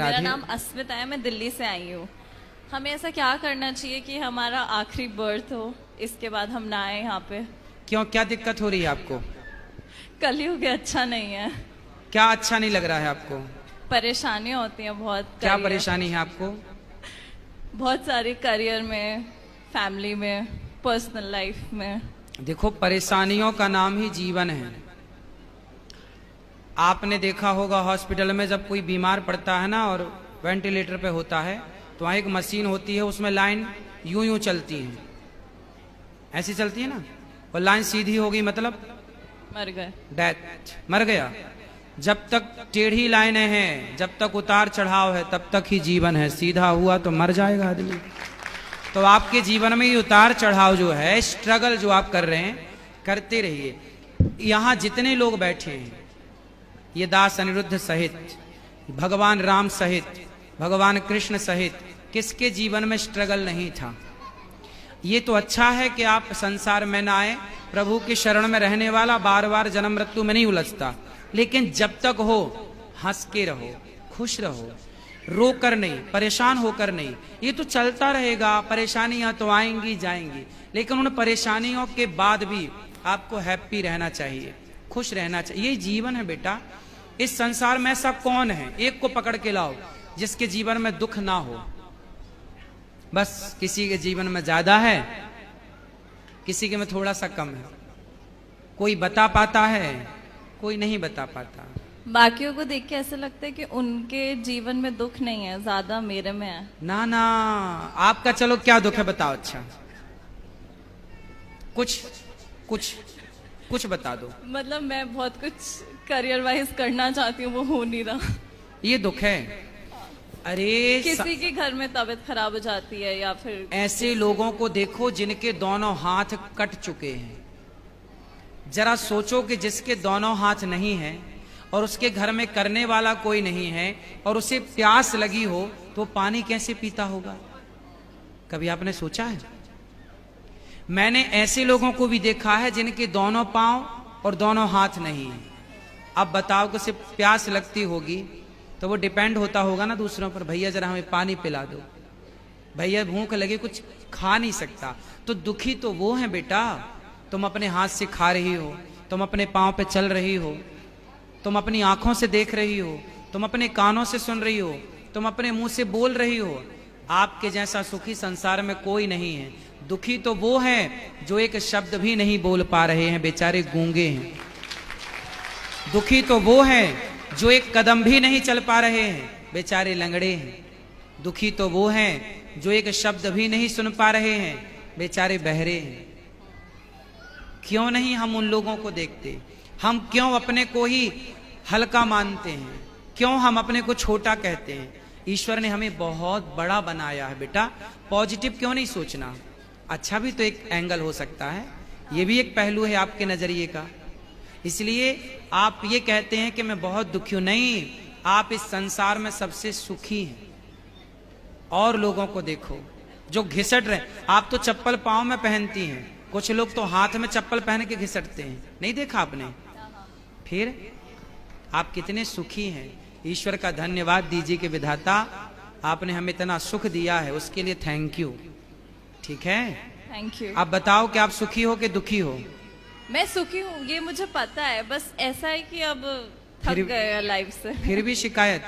मेरा राधे। नाम अस्मिता है, मैं दिल्ली से आई हूँ। हमें ऐसा क्या करना चाहिए कि हमारा आखिरी बर्थ हो, इसके बाद हम ना आए यहाँ पे? क्यों, क्या दिक्कत हो रही है आपको? कलयुग अच्छा नहीं है, क्या अच्छा नहीं लग रहा है आपको? परेशानियाँ होती हैं बहुत। क्या करियर, परेशानी है आपको? बहुत सारी, करियर में, फैमिली में, पर्सनल लाइफ में। देखो, परेशानियों का नाम ही जीवन है। आपने देखा होगा हॉस्पिटल में जब कोई बीमार पड़ता है ना और वेंटिलेटर पे होता है, तो वहाँ एक मशीन होती है, उसमें लाइन यूं यूं चलती है, ऐसी चलती है ना, और लाइन सीधी होगी मतलब मर गए, डेथ, मर गया। जब तक टेढ़ी लाइनें हैं, जब तक उतार चढ़ाव है, तब तक ही जीवन है। सीधा हुआ तो मर जाएगा आदमी। तो आपके जीवन में ये उतार चढ़ाव जो है, स्ट्रगल जो आप कर रहे हैं, करते रहिए। यहाँ जितने लोग बैठे हैं, ये दास अनिरुद्ध सहित, भगवान राम सहित, भगवान कृष्ण सहित, किसके जीवन में स्ट्रगल नहीं था? ये तो अच्छा है कि आप संसार में ना आए, प्रभु की शरण में रहने वाला बार बार जन्म मृत्यु में नहीं उलझता। लेकिन जब तक हो, हंस के रहो, खुश रहो, रो कर नहीं, परेशान होकर नहीं। ये तो चलता रहेगा, परेशानियां तो आएंगी जाएंगी, लेकिन उन परेशानियों के बाद भी आपको हैप्पी रहना चाहिए, खुश रहना चाहिए। ये जीवन है बेटा। इस संसार में ऐसा कौन है, एक को पकड़ के लाओ जिसके जीवन में दुख ना हो। बस किसी के जीवन में ज्यादा है, किसी के में थोड़ा सा कम है। कोई बता पाता है, कोई नहीं बता पाता। बाकियों को देख के ऐसा लगता है कि उनके जीवन में दुख नहीं है, ज्यादा मेरे में है। ना ना, आपका चलो क्या दुख है बताओ। अच्छा, कुछ कुछ कुछ बता दो। मतलब मैं बहुत कुछ करियर वाइज करना चाहती हूँ, वो हो नहीं रहा। ये दुख है। अरे किसी के घर में तबीयत खराब हो जाती है, या फिर ऐसे लोगों को देखो जिनके दोनों हाथ कट चुके हैं। जरा सोचो कि जिसके दोनों हाथ नहीं हैं और उसके घर में करने वाला कोई नहीं है और उसे प्यास लगी हो, तो पानी कैसे पीता होगा? कभी आपने सोचा है? मैंने ऐसे लोगों को भी देखा है जिनके दोनों पांव और दोनों हाथ नहीं है। अब बताओ कि उसे प्यास लगती होगी तो वो डिपेंड होता होगा ना दूसरों पर, भैया जरा हमें पानी पिला दो, भैया भूख लगे, कुछ खा नहीं सकता। तो दुखी तो वो है बेटा। तुम अपने हाथ से खा रही हो, तुम अपने पांव पे चल रही हो, तुम अपनी आंखों से देख रही हो, तुम अपने कानों से सुन रही हो, तुम अपने मुंह से बोल रही हो। आपके जैसा सुखी संसार में कोई नहीं है। दुखी तो वो हैं जो एक शब्द भी नहीं बोल पा रहे हैं, बेचारे गूंगे हैं। दुखी तो वो हैं जो एक कदम भी नहीं चल पा रहे हैं, बेचारे लंगड़े हैं। दुखी तो वो हैं जो एक शब्द भी नहीं सुन पा रहे हैं, बेचारे बहरे हैं। क्यों नहीं हम उन लोगों को देखते? हम क्यों अपने को ही हल्का मानते हैं? क्यों हम अपने को छोटा कहते हैं? ईश्वर ने हमें बहुत बड़ा बनाया है बेटा। पॉजिटिव क्यों नहीं सोचना? अच्छा भी तो एक एंगल हो सकता है, ये भी एक पहलू है आपके नजरिए का। इसलिए आप ये कहते हैं कि मैं बहुत दुखी हूं। नहीं, आप इस संसार में सबसे सुखी हैं। और लोगों को देखो जो घिसट रहे। आप तो चप्पल पांव में पहनती हैं, कुछ लोग तो हाथ में चप्पल पहन के घिसटते हैं, नहीं देखा आपने? फिर आप कितने सुखी हैं। ईश्वर का धन्यवाद दीजिए कि विधाता आपने हमें इतना सुख दिया है, उसके लिए थैंक यू। ठीक है, थैंक यू। आप बताओ कि आप सुखी हो कि दुखी हो? मैं सुखी हूँ, ये मुझे पता है। बस ऐसा है कि अब थक फिर- गए लाइफ से। फिर भी शिकायत?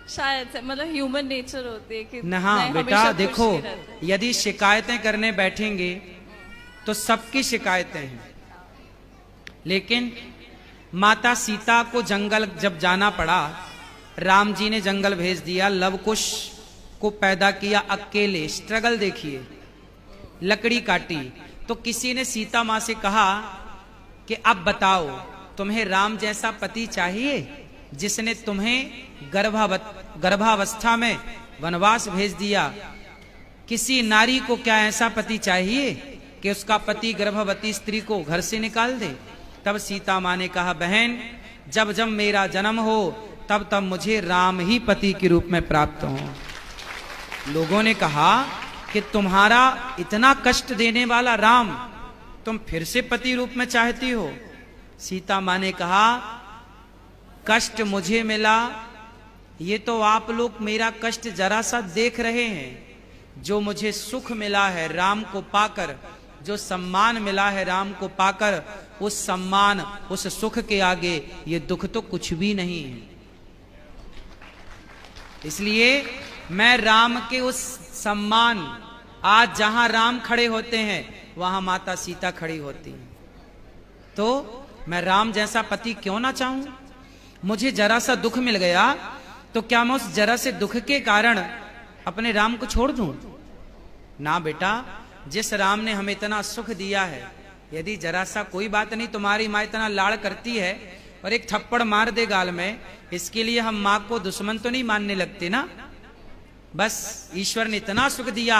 शायद से, मतलब ह्यूमन नेचर होती है कि ना हाँ नहीं, बेटा हमेशा खुश देखो, नहीं रहते। यदि शिकायतें करने बैठेंगे तो सबकी शिकायतें हैं। लेकिन माता सीता को जंगल जब जाना पड़ा, राम जी ने जंगल भेज दिया, लव कुश को पैदा किया अकेले। स्ट्रगल देखिए, लकड़ी काटी। तो किसी ने सीता मां से कहा कि अब बताओ, तुम्हें राम जैसा पति चाहिए जिसने तुम्हें गर्भावस्था में वनवास भेज दिया? किसी नारी को क्या ऐसा पति चाहिए कि उसका पति गर्भवती स्त्री को घर से निकाल दे? तब सीता मां ने कहा, बहन जब जब मेरा जन्म हो तब तब मुझे राम ही पति के रूप में प्राप्त हो। लोगों ने कहा कि तुम्हारा इतना कष्ट देने वाला राम तुम फिर से पति रूप में चाहती हो? सीता मां ने कहा, कष्ट मुझे मिला ये तो आप लोग मेरा कष्ट जरा सा देख रहे हैं। जो मुझे सुख मिला है राम को पाकर, जो सम्मान मिला है राम को पाकर, उस सम्मान उस सुख के आगे ये दुख तो कुछ भी नहीं है। इसलिए मैं राम के उस सम्मान, आज जहां राम खड़े होते हैं वहां माता सीता खड़ी होती हैं, तो मैं राम जैसा पति क्यों ना चाहूं। मुझे जरा सा दुख मिल गया तो क्या मैं उस जरा से दुख के कारण अपने राम को छोड़ दूं? ना बेटा, जिस राम ने हमें इतना सुख दिया है, यदि जरा सा कोई बात नहीं, तुम्हारी माँ इतना लाड़ करती है और एक थप्पड़ मार दे गाल में, इसके लिए हम माँ को दुश्मन तो नहीं मानने लगते ना। बस ईश्वर ने इतना सुख दिया,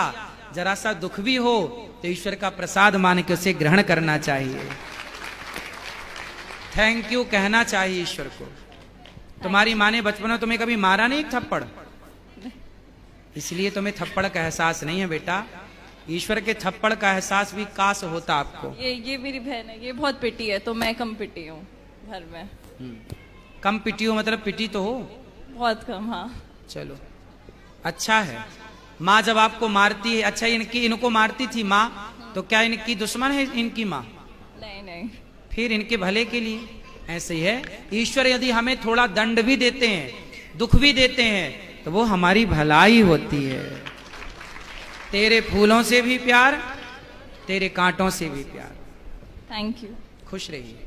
जरा सा दुख भी हो तो ईश्वर का प्रसाद मान के उसे ग्रहण करना चाहिए, थैंक यू कहना चाहिए ईश्वर को। तुम्हारी माँ ने बचपन में तुम्हें कभी मारा नहीं एक थप्पड़, इसलिए तुम्हें थप्पड़ का एहसास नहीं है बेटा। ईश्वर के थप्पड़ का एहसास भी काश होता आपको। ये मेरी बहन है, ये बहुत पिटी है, तो मैं कम पिटी हूँ घर में। कम पिटी हो मतलब पिटी तो हो? बहुत कम, हाँ। चलो अच्छा है। माँ जब आपको मारती है, अच्छा इनको मारती थी माँ, तो क्या इनकी दुश्मन है इनकी माँ? नहीं नहीं, फिर इनके भले के लिए। ऐसे ही है, ईश्वर यदि हमें थोड़ा दंड भी देते हैं, दुख भी देते हैं, तो वो हमारी भलाई होती है। तेरे फूलों से भी प्यार, तेरे कांटों से भी प्यार। Thank you. खुश रहिए।